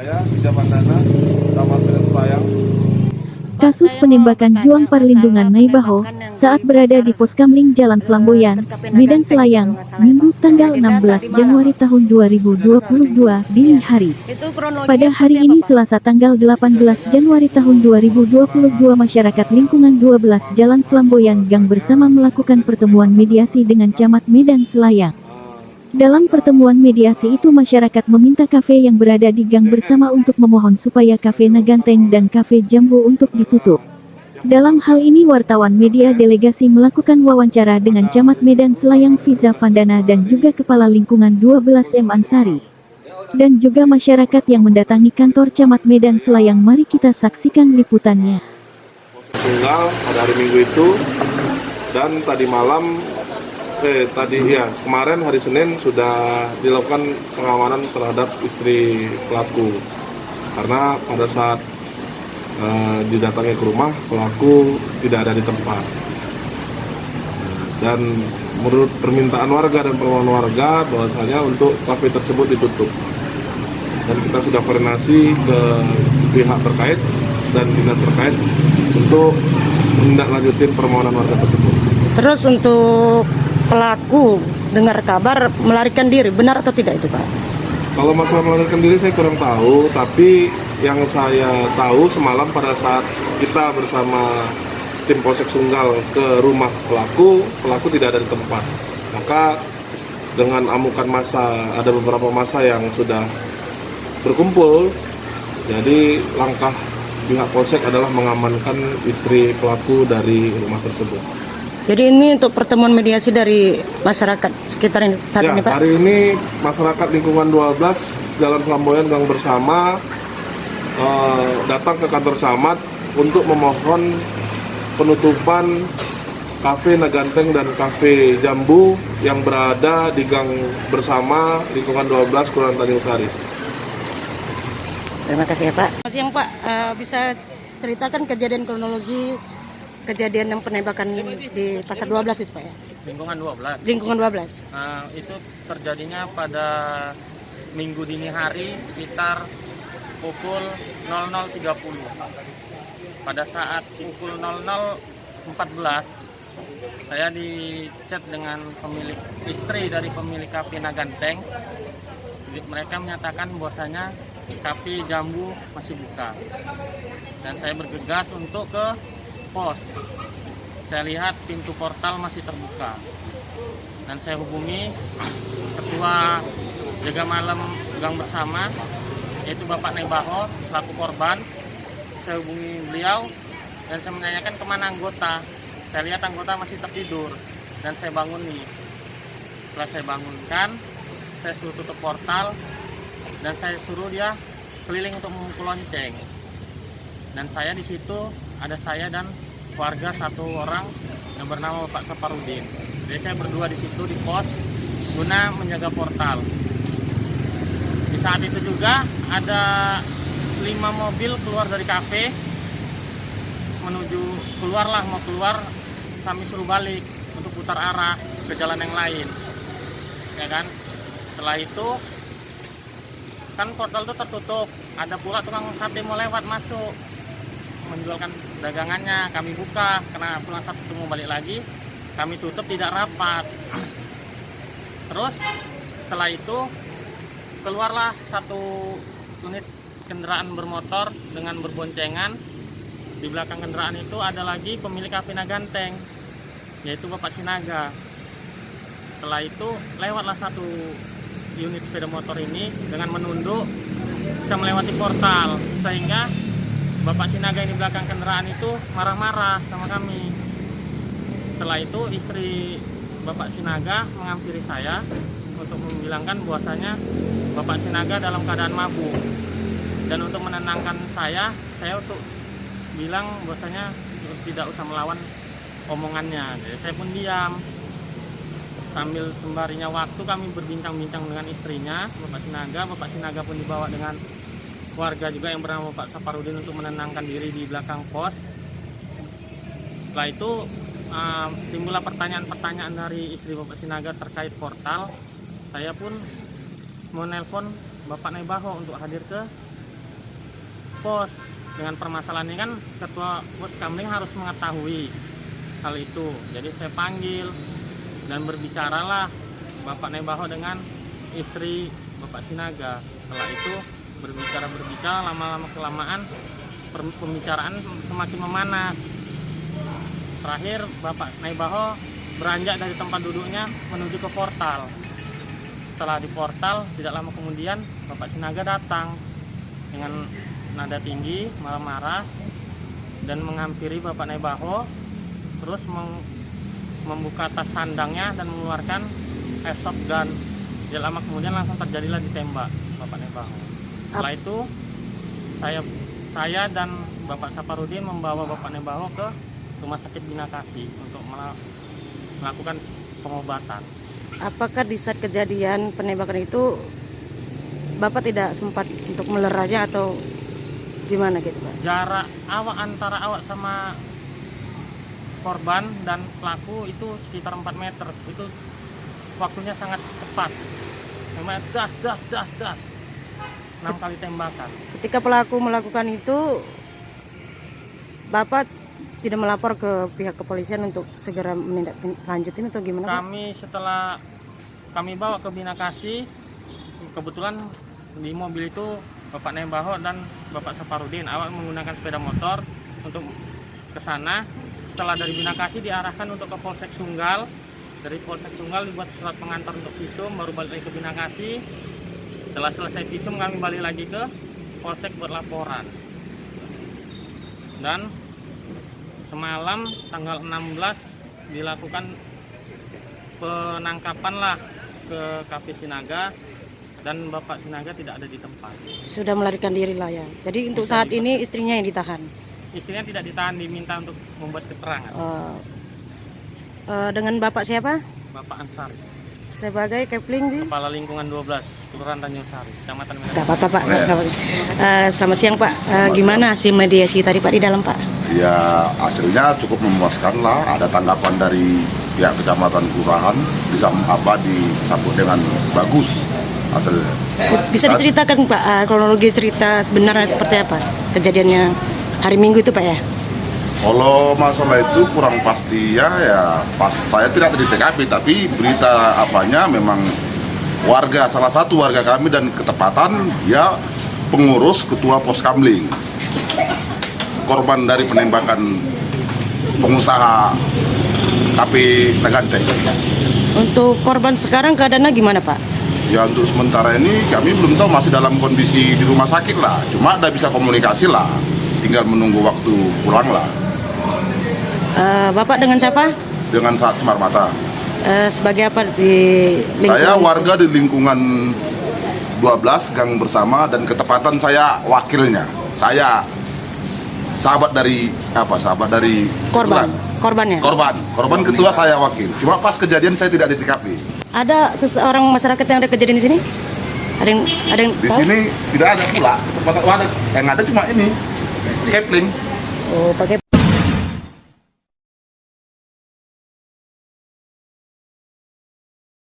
saya Bija Pandana, Camat Medan Selayang. Kasus penembakan Juang Perlindungan Naibaho saat berada di Pos Kamling Jalan Flamboyan, Medan Selayang, Minggu tanggal 16 Januari tahun 2022 dini hari. Pada hari ini Selasa tanggal 18 Januari tahun 2022 masyarakat lingkungan 12 Jalan Flamboyan Gang Bersama melakukan pertemuan mediasi dengan Camat Medan Selayang. Dalam pertemuan mediasi itu masyarakat meminta kafe yang berada di Gang Bersama untuk memohon supaya kafe Naganteng dan kafe Jambu untuk ditutup. Dalam hal ini wartawan media delegasi melakukan wawancara dengan Camat Medan Selayang Fiza Vandana dan juga Kepala Lingkungan 12 M. Ansari. Dan juga masyarakat yang mendatangi kantor Camat Medan Selayang. Mari kita saksikan liputannya. Tunggal pada hari Minggu itu dan tadi malam kemarin hari Senin sudah dilakukan pengamanan terhadap istri pelaku karena pada saat didatangi ke rumah pelaku tidak ada di tempat, dan menurut permintaan warga dan permohonan warga bahwasanya untuk kafe tersebut ditutup, dan kita sudah koordinasi ke pihak terkait dan dinas terkait untuk menindaklanjutin permohonan warga tersebut. Terus untuk pelaku dengar kabar melarikan diri, benar atau tidak itu Pak? Kalau masalah melarikan diri saya kurang tahu, tapi yang saya tahu semalam pada saat kita bersama tim Polsek Sunggal ke rumah pelaku tidak ada di tempat. Maka dengan amukan massa, ada beberapa massa yang sudah berkumpul, jadi langkah pihak Polsek adalah mengamankan istri pelaku dari rumah tersebut. Jadi ini untuk pertemuan mediasi dari masyarakat sekitar ini saat ini Pak? Hari ini masyarakat lingkungan 12 Jalan Flamboyan Gang Bersama datang ke kantor camat untuk memohon penutupan kafe Naganteng dan kafe Jambu yang berada di Gang Bersama lingkungan 12 Kelurahan Tanjung Sari. Terima kasih ya Pak. Selamat siang Pak, bisa ceritakan kejadian kronologi kejadian yang penembakan di Pasar 12 itu Pak ya? Lingkungan 12. Lingkungan 12. Itu terjadinya pada Minggu dini hari sekitar pukul 00.30. Pada saat pukul 00.14 saya di chat dengan istri dari pemilik kafe Naganteng. Mereka menyatakan bahwasanya kafe Jambu masih buka. Dan saya bergegas untuk ke pos. Saya lihat pintu portal masih terbuka dan saya hubungi ketua jaga malam Gang Bersama, yaitu Bapak Naibaho selaku korban. Saya hubungi beliau dan saya menanyakan kemana anggota. Saya lihat anggota masih tertidur dan saya bangun nih. Setelah saya bangunkan, saya suruh tutup portal dan saya suruh dia keliling untuk memukul lonceng. Dan saya di situ ada saya dan warga satu orang yang bernama Bapak Saparudin. Jadi saya berdua di situ di pos guna menjaga portal. Di saat itu juga ada 5 mobil keluar dari kafe menuju mau keluar, kami suruh balik untuk putar arah ke jalan yang lain, ya kan. Setelah itu kan portal itu tertutup, ada pula tukang sate mau lewat masuk menjualkan dagangannya. Kami buka, karena pulang Sabtu mau balik lagi, kami tutup tidak rapat. Terus setelah itu keluarlah satu unit kendaraan bermotor dengan berboncengan. Di belakang kendaraan itu ada lagi pemilik kafe Naganteng, yaitu Bapak Sinaga. Setelah itu lewatlah satu unit sepeda motor ini dengan menunduk bisa melewati portal, sehingga Bapak Sinaga yang di belakang kendaraan itu marah-marah sama kami. Setelah itu istri Bapak Sinaga menghampiri saya untuk membilangkan bahwasanya Bapak Sinaga dalam keadaan mabuk. Dan untuk menenangkan saya untuk bilang bahwasanya tidak usah melawan omongannya. Jadi saya pun diam. Sambil sembarinya waktu kami berbincang-bincang dengan istrinya, Bapak Sinaga. Bapak Sinaga pun dibawa dengan warga juga yang bernama Pak Saparudin untuk menenangkan diri di belakang pos. Setelah itu timbullah pertanyaan-pertanyaan dari istri Bapak Sinaga terkait portal. Saya pun menelpon Bapak Naibaho untuk hadir ke pos. Dengan permasalahan ini kan ketua pos Kamling harus mengetahui hal itu. Jadi saya panggil dan berbicaralah Bapak Nebaho dengan istri Bapak Sinaga. Setelah itu berbicara lama-lama kelamaan pembicaraan semakin memanas. Terakhir Bapak Nebaho beranjak dari tempat duduknya menuju ke portal. Setelah di portal tidak lama kemudian Bapak Sinaga datang dengan nada tinggi, marah-marah dan menghampiri Bapak Nebaho, terus membuka tas sandangnya dan mengeluarkan airsoft gun. Tidak lama kemudian langsung terjadilah ditembak Bapak Nebaho. Setelah itu saya dan Bapak Saparudin membawa Bapak Nebaho ke Rumah Sakit Binakasi untuk melakukan pengobatan. Apakah di saat kejadian penembakan itu Bapak tidak sempat untuk meleranya atau gimana gitu Pak? Jarak antara awak sama korban dan pelaku itu sekitar 4 meter. Itu waktunya sangat cepat. Memang das 6 kali tembakan. Ketika pelaku melakukan itu, Bapak tidak melapor ke pihak kepolisian untuk segera menindaklanjutin atau gimana Pak? Kami setelah kami bawa ke Binakasi, kebetulan di mobil itu Bapak Nebaho dan Bapak Saparudin. Awak menggunakan sepeda motor untuk ke sana. Setelah dari Binakasi diarahkan untuk ke Polsek Sunggal. Dari Polsek Sunggal dibuat surat pengantar untuk visum, baru balik lagi ke Binakasi. Setelah selesai visum kami balik lagi ke Polsek buat laporan. Dan semalam tanggal 16 dilakukan penangkapan lah ke Cafe Sinaga. Dan Bapak Sinaga tidak ada di tempat. Sudah melarikan diri lah ya. Jadi untuk saat ini istrinya yang ditahan. Istrinya tidak ditahan, diminta untuk membuat keterangan. Dengan Bapak siapa? Bapak Ansari, Sebagai Kepling di? Kepala Lingkungan 12, Kelurahan Tanjung Sari, Kecamatan Medan. Tidak apa-apa Pak. Selamat siang Pak. Gimana hasil mediasi tadi Pak di dalam Pak? Ya hasilnya cukup memuaskan lah. Ada tanggapan dari pihak kecamatan kelurahan disambut dengan bagus hasilnya. Bisa diceritakan Pak kronologi cerita sebenarnya seperti apa kejadiannya hari Minggu itu Pak ya? Kalau masalah itu kurang pasti ya pas saya tidak ada di TKP, tapi berita apanya memang salah satu warga kami dan ketepatan dia pengurus ketua pos Kamling, korban dari penembakan pengusaha KP Teganteng. Untuk korban sekarang keadaannya gimana Pak? Ya untuk sementara ini kami belum tahu, masih dalam kondisi di rumah sakit lah. Cuma ada bisa komunikasi lah, tinggal menunggu waktu pulang lah. Bapak dengan siapa? Dengan Saat Semar Mata. Sebagai apa di lingkungan? Saya warga di lingkungan 12 Gang Bersama dan ketepatan saya wakilnya. Saya sahabat dari korban. Korbannya? Korban ketua saya wakil. Cuma pas kejadian saya tidak di TKP. Ada seseorang masyarakat yang ada kejadian di sini? Ada yang Di tahu? sini tidak ada pula. Yang ada cuma ini Kepling. Oh, pakai